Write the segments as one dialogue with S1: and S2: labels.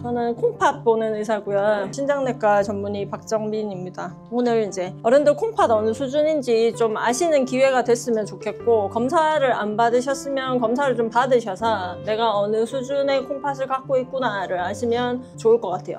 S1: 저는 콩팥 보는 의사고요. 신장내과 전문의 박정민입니다. 오늘 이제 어른들 콩팥 어느 수준인지 좀 아시는 기회가 됐으면 좋겠고, 검사를 안 받으셨으면 검사를 좀 받으셔서 내가 어느 수준의 콩팥을 갖고 있구나를 아시면 좋을 것 같아요.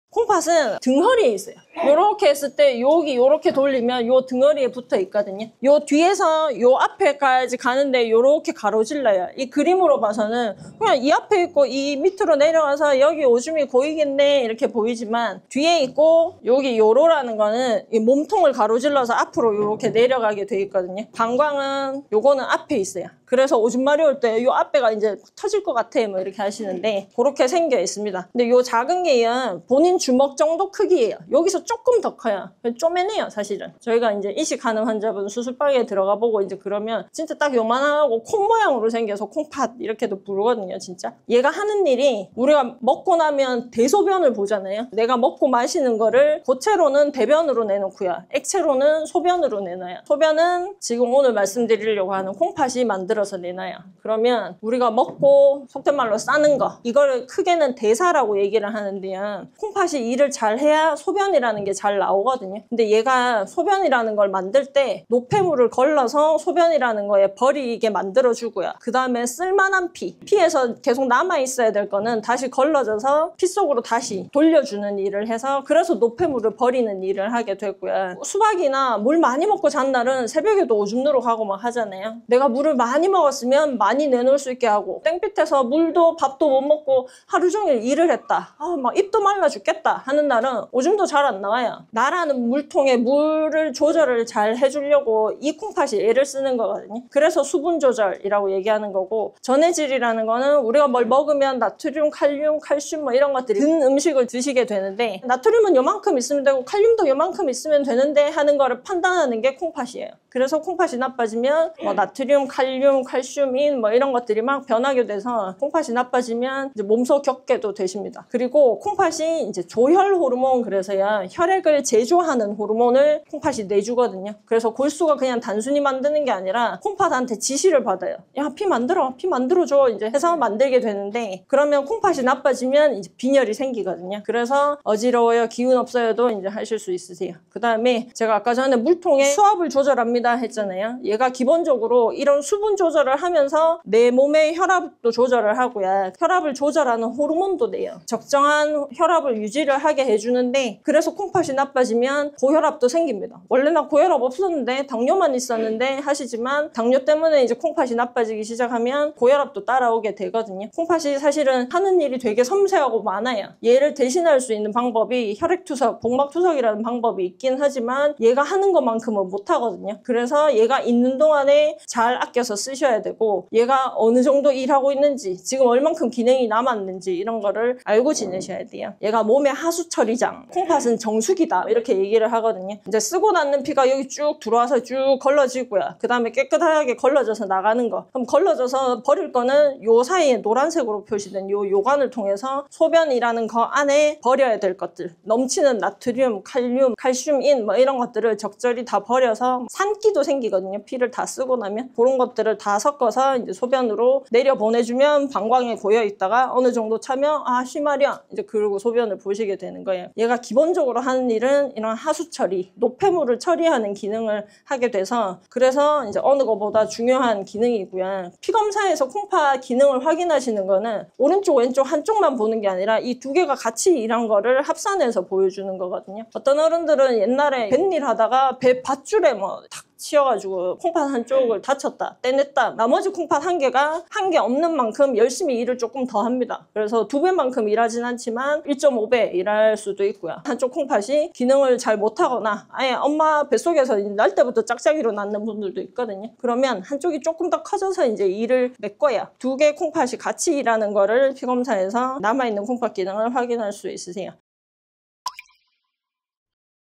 S1: 콩팥은 등허리에 있어요. 이렇게 했을 때 여기 이렇게 돌리면 요 등허리에 붙어 있거든요. 요 뒤에서 요 앞에까지 가는데 이렇게 가로질러요. 이 그림으로 봐서는 그냥 이 앞에 있고 이 밑으로 내려가서 여기 오줌이 고이겠네 이렇게 보이지만, 뒤에 있고 여기 요로라는 거는 이 몸통을 가로질러서 앞으로 이렇게 내려가게 돼 있거든요. 방광은 요거는 앞에 있어요. 그래서 오줌 마려울 때 요 앞에가 이제 터질 것 같아 뭐 이렇게 하시는데, 그렇게 생겨 있습니다. 근데 요 작은 게요, 본인 주먹 정도 크기예요. 여기서 조금 더 커요. 쪼매네요 사실은. 저희가 이제 이식하는 환자분 수술방에 들어가 보고 이제 그러면 진짜 딱 요만하고 콩 모양으로 생겨서 콩팥 이렇게도 부르거든요. 진짜 얘가 하는 일이, 우리가 먹고 나면 대소변을 보잖아요. 내가 먹고 마시는 거를 고체로는 배변으로 내놓고요, 액체로는 소변으로 내놔요. 소변은 지금 오늘 말씀드리려고 하는 콩팥이 만들어서 내놔요. 그러면 우리가 먹고 속된 말로 싸는 거, 이거를 크게는 대사라고 얘기를 하는데요, 콩팥이 일을 잘 해야 소변이라는 게 잘 나오거든요. 근데 얘가 소변이라는 걸 만들 때 노폐물을 걸러서 소변이라는 거에 버리게 만들어주고요. 그 다음에 쓸만한 피에서 계속 남아있어야 될 거는 다시 걸러져서 피 속으로 다시 돌려주는 일을 해서, 그래서 노폐물을 버리는 일을 하게 되고요. 수박이나 물 많이 먹고 잔 날은 새벽에도 오줌 누러 가고 막 하잖아요. 내가 물을 많이 먹었으면 많이 내놓을 수 있게 하고, 땡빛에서 물도 밥도 못 먹고 하루 종일 일을 했다, 막 입도 말라 죽겠다 하는 날은 오줌도 잘 안 나와요. 나라는 물통에 물을 조절을 잘 해주려고 이 콩팥이 애를 쓰는 거거든요. 그래서 수분 조절이라고 얘기하는 거고, 전해질이라는 거는 우리가 뭘 먹으면 나트륨, 칼륨, 칼슘 뭐 이런 것들이 든 음식을 드시게 되는데, 나트륨은 요만큼 있으면 되고 칼륨도 요만큼 있으면 되는데 하는 거를 판단하는 게 콩팥이에요. 그래서 콩팥이 나빠지면 뭐 나트륨, 칼륨, 칼슘인 뭐 이런 것들이 막 변하게 돼서 콩팥이 나빠지면 이제 몸소 겪게도 되십니다. 그리고 콩팥이 이제 조혈 호르몬, 그래서야 혈액을 제조하는 호르몬을 콩팥이 내주거든요. 그래서 골수가 그냥 단순히 만드는 게 아니라 콩팥한테 지시를 받아요. 야, 피 만들어줘 이제 해서 만들게 되는데, 그러면 콩팥이 나빠지면 이제 빈혈이 생기거든요. 그래서 어지러워요, 기운 없어요도 이제 하실 수 있으세요. 그 다음에 제가 아까 전에 물통에 수압을 조절합니다 했잖아요. 얘가 기본적으로 이런 수분 조절을 하면서 내 몸의 혈압도 조절을 하고요, 혈압을 조절하는 호르몬도 내요. 적정한 혈압을 유지를 하게 해주는데, 그래서 콩팥이 나빠지면 고혈압도 생깁니다. 원래 나 고혈압 없었는데 당뇨만 있었는데 하시지만, 당뇨 때문에 이제 콩팥이 나빠지기 시작하면 고혈압도 따라오게 되거든요. 콩팥이 사실은 하는 일이 되게 섬세하고 많아요. 얘를 대신할 수 있는 방법이 혈액투석, 복막투석이라는 방법이 있긴 하지만 얘가 하는 것만큼은 못하거든요. 그래서 얘가 있는 동안에 잘 아껴서 쓰셔야 되고, 얘가 어느 정도 일하고 있는지, 지금 얼만큼 기능이 남았는지 이런 거를 알고 지내셔야 돼요. 얘가 몸의 하수 처리장, 콩팥은 정수기다 이렇게 얘기를 하거든요. 이제 쓰고 났는 피가 여기 쭉 들어와서 쭉 걸러지고요. 그 다음에 깨끗하게 걸러져서 나가는 거, 그럼 걸러져서 버릴 거는 요 사이에 노란색으로 표시된 요 요관을 통해서 소변이라는 거 안에 버려야 될 것들, 넘치는 나트륨, 칼륨, 칼슘인 뭐 이런 것들을 적절히 다 버려서 산기도 생기거든요. 피를 다 쓰고 나면 그런 것들을 다 섞어서 이제 소변으로 내려 보내주면 방광에 고여 있다가 어느 정도 차면 쉬마려 이제 그러고 소변을 보시게 되는 거예요. 얘가 기본적으로 하는 일은 이런 하수 처리, 노폐물을 처리하는 기능을 하게 돼서, 그래서 이제 어느 것보다 중요한 기능이고요. 피검사에서 콩팥 기능을 확인하시는 거는 오른쪽 왼쪽 한쪽만 보는 게 아니라 이 두 개가 같이 일한 거를 합산해서 보여주는 거거든요. 어떤 어른들은 옛날에 뱃일 하다가 배 밧줄에 탁 치여가지고 콩팥 한쪽을 다쳤다, 떼냈다, 나머지 콩팥 한 개가 한 개 없는 만큼 열심히 일을 조금 더 합니다. 그래서 2배만큼 일하진 않지만 1.5배 일할 수도 있고요. 한쪽 콩팥이 기능을 잘 못하거나 아예 엄마 뱃속에서 날 때부터 짝짝이로 낳는 분들도 있거든요. 그러면 한쪽이 조금 더 커져서 이제 일을 메꿔야 2개 콩팥이 같이 일하는 거를 피검사에서 남아있는 콩팥 기능을 확인할 수 있으세요.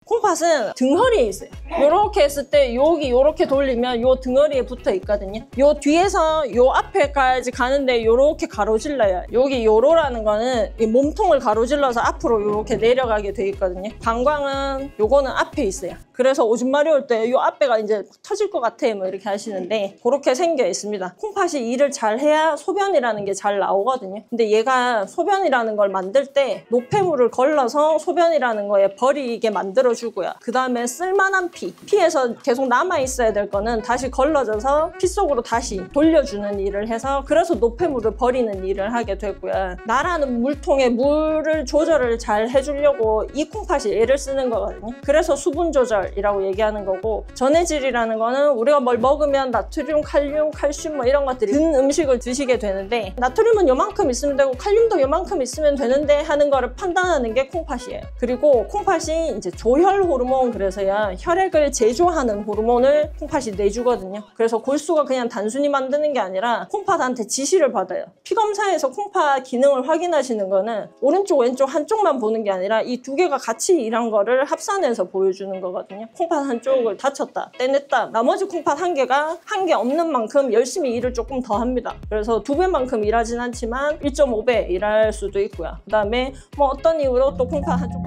S1: 콩팥은 등허리에 있어요. 이렇게 했을 때 여기 이렇게 돌리면 요 등허리에 붙어 있거든요. 요 뒤에서 요 앞에까지 가는데 이렇게 가로질러요. 여기 요로라는 거는 이 몸통을 가로질러서 앞으로 이렇게 내려가게 돼 있거든요. 방광은 요거는 앞에 있어요. 그래서 오줌 마려울 때 요 앞에가 이제 터질 것 같아 뭐 이렇게 하시는데 그렇게 생겨 있습니다. 콩팥이 일을 잘 해야 소변이라는 게 잘 나오거든요. 근데 얘가 소변이라는 걸 만들 때 노폐물을 걸러서 소변이라는 거에 버리게 만들어주고요. 그 다음에 쓸만한 피에서 계속 남아있어야 될 거는 다시 걸러져서 피 속으로 다시 돌려주는 일을 해서 그래서 노폐물을 버리는 일을 하게 되고요. 나라는 물통에 물을 조절을 잘 해주려고 이 콩팥이 애를 쓰는 거거든요. 그래서 수분 조절이라고 얘기하는 거고 전해질이라는 거는 우리가 뭘 먹으면 나트륨, 칼륨, 칼슘 뭐 이런 것들이 든 음식을 드시게 되는데 나트륨은 요만큼 있으면 되고 칼륨도 요만큼 있으면 되는데 하는 거를 판단하는 게 콩팥이에요. 그리고 콩팥이 이제 조혈 호르몬 그래서야 혈액을 제조하는 호르몬을 콩팥이 내주거든요. 그래서 골수가 그냥 단순히 만드는 게 아니라 콩팥한테 지시를 받아요. 피검사에서 콩팥 기능을 확인하시는 거는 오른쪽 왼쪽 한쪽만 보는 게 아니라 이 두 개가 같이 일한 거를 합산해서 보여주는 거거든요. 콩팥 한쪽을 다쳤다, 떼냈다. 나머지 콩팥 한 개가 한 개 없는 만큼 열심히 일을 조금 더 합니다. 그래서 2배만큼 일하진 않지만 1.5배 일할 수도 있고요. 그 다음에 뭐 어떤 이유로 또 콩팥 한쪽